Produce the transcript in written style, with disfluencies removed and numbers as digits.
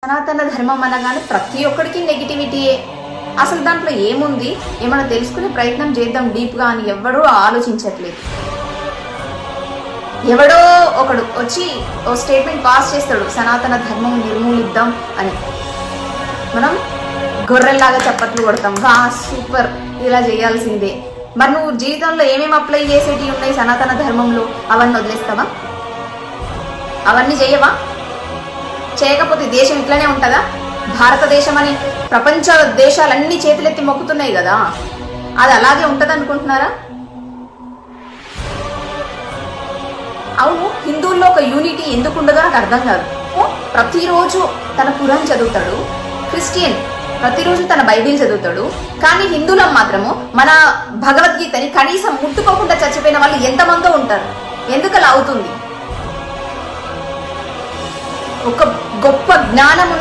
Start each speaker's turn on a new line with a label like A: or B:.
A: సనాతన ధర్మం అనగానే ప్రతి ఒక్కడికి నెగిటివిటీయే. అసలు దాంట్లో ఏముంది, ఏమైనా తెలుసుకునే ప్రయత్నం చేద్దాం డీప్గా అని ఎవడూ ఆలోచించట్లేదు. ఎవడో ఒకడు వచ్చి ఓ స్టేట్మెంట్ పాస్ చేస్తాడు, సనాతన ధర్మం నిర్మూలిద్దాం అని. మనం గొర్రెల్లాగా చప్పట్లు కొడతాం, వా సూపర్, ఇలా చేయాల్సిందే. మరి నువ్వు జీవితంలో ఏమేమి అప్లై చేసేటివి ఉన్నాయి సనాతన ధర్మంలో, అవన్నీ వదిలేస్తావా? అవన్నీ చేయవా? చేయకపోతే దేశం ఇట్లనే ఉంటుందా? భారతదేశం అని ప్రపంచ దేశాలన్నీ చేతులెత్తి మొక్కుతున్నాయి కదా, అది అలాగే ఉంటుంది అనుకుంటున్నారా? అవును, హిందువుల్లో ఒక యూనిటీ ఎందుకు ఉండదో నాకు అర్థం కాదు. ప్రతిరోజు తన ఖురాన్ చదువుతాడు, క్రిస్టియన్ ప్రతిరోజు తన బైబిల్ చదువుతాడు, కానీ హిందువులం మాత్రము మన భగవద్గీతని కనీసం ముట్టుకోకుండా చచ్చిపోయిన వాళ్ళు ఎంతమందో ఉంటారు. ఎందుకు అలా అవుతుంది? ఒక గొప్ప జ్ఞానం